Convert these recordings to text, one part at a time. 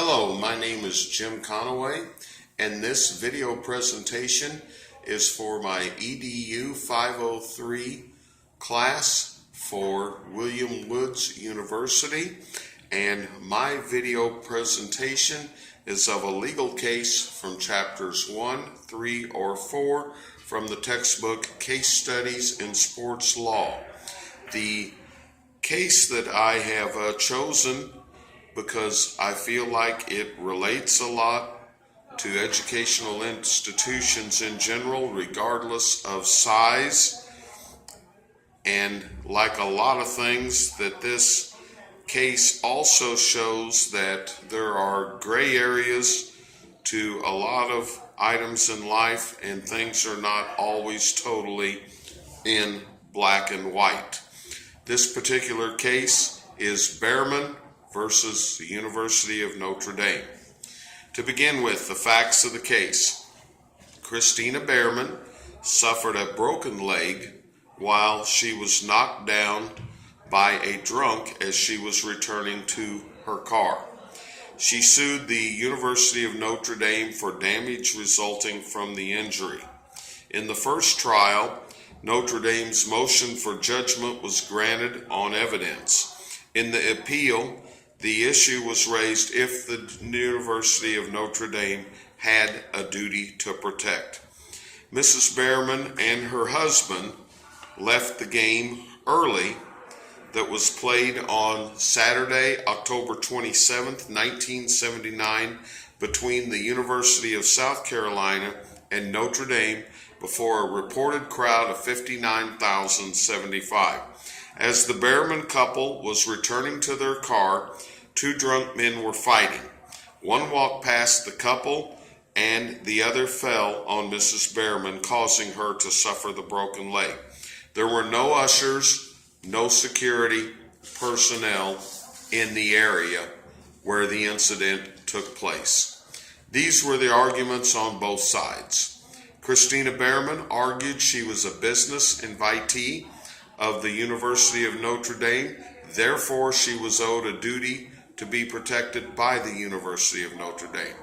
Hello, my name is Jim Conaway, and this video presentation is for my EDU 503 class for William Woods University, and my video presentation is of a legal case from chapters 1, 3, or 4 from the textbook Case Studies in Sports Law. The case that I have chosen because I feel like it relates a lot to educational institutions in general, regardless of size. And like a lot of things, that this case also shows that there are gray areas to a lot of items in life, and things are not always totally in black and white. This particular case is Barman versus the University of Notre Dame. To begin with, the facts of the case. Christina Barman suffered a broken leg while she was knocked down by a drunk as she was returning to her car. She sued the University of Notre Dame for damage resulting from the injury. In the first trial, Notre Dame's motion for judgment was granted on evidence. In the appeal, the issue was raised if the University of Notre Dame had a duty to protect. Mrs. Barman and her husband left the game early that was played on Saturday, October 27th, 1979, between the University of South Carolina and Notre Dame before a reported crowd of 59,075. As the Barman couple was returning to their car, two drunk men were fighting. One walked past the couple and the other fell on Mrs. Barman, causing her to suffer the broken leg. There were no ushers, no security personnel in the area where the incident took place. These were the arguments on both sides. Christina Barman argued she was a business invitee of the University of Notre Dame, therefore she was owed a duty to be protected by the University of Notre Dame.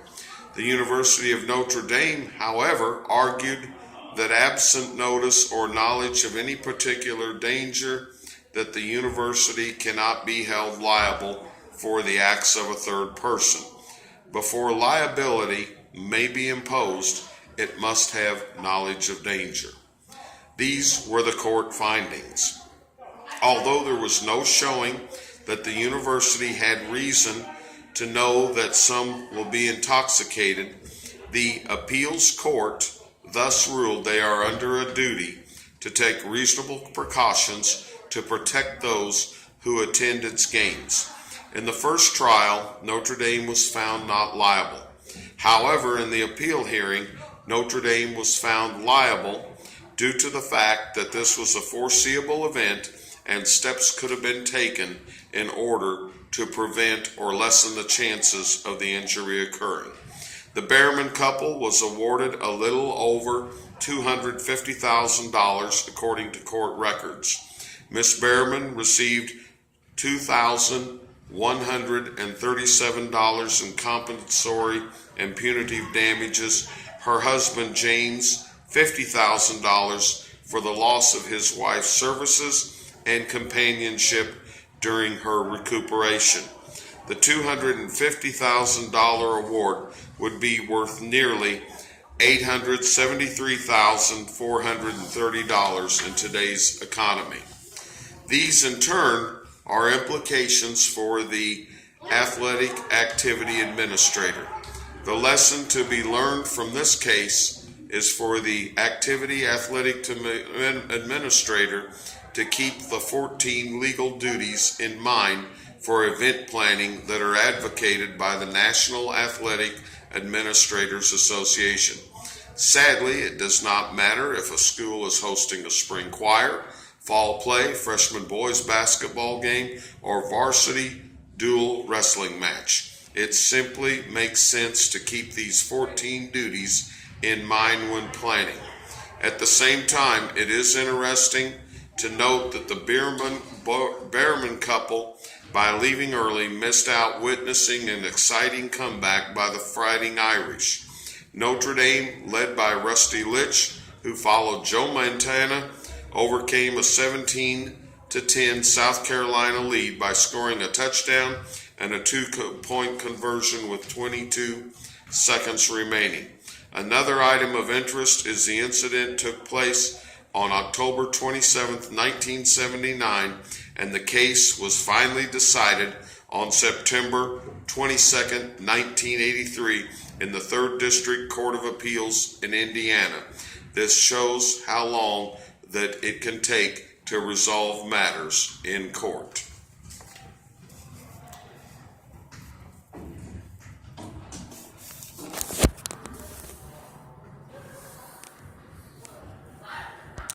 The University of Notre Dame, however, argued that absent notice or knowledge of any particular danger, that the university cannot be held liable for the acts of a third person. Before liability may be imposed, it must have knowledge of danger. These were the court findings. Although there was no showing that the university had reason to know that some will be intoxicated, the appeals court thus ruled they are under a duty to take reasonable precautions to protect those who attend its games. In the first trial, Notre Dame was found not liable. However, in the appeal hearing, Notre Dame was found liable due to the fact that this was a foreseeable event and steps could have been taken in order to prevent or lessen the chances of the injury occurring. The Barman couple was awarded a little over $250,000 according to court records. Miss Barman received $2,137 in compensatory and punitive damages. Her husband, James, $50,000 for the loss of his wife's services and companionship during her recuperation. The $250,000 award would be worth nearly $873,430 in today's economy. These, in turn, are implications for the athletic activity administrator. The lesson to be learned from this case is for the activity athletic administrator to keep the 14 legal duties in mind for event planning that are advocated by the National Athletic Administrators Association. Sadly, it does not matter if a school is hosting a spring choir, fall play, freshman boys basketball game, or varsity dual wrestling match. It simply makes sense to keep these 14 duties in mind when planning. At the same time, it is interesting to note that the Barman couple by leaving early, missed out witnessing an exciting comeback by the Fighting Irish. Notre Dame, led by Rusty Litch, who followed Joe Montana, overcame a 17-10 South Carolina lead by scoring a touchdown and a 2-point conversion with 22 seconds remaining. Another item of interest is the incident took place on October 27, 1979, and the case was finally decided on September 22, 1983, in the 3rd District Court of Appeals in Indiana. This shows how long that it can take to resolve matters in court.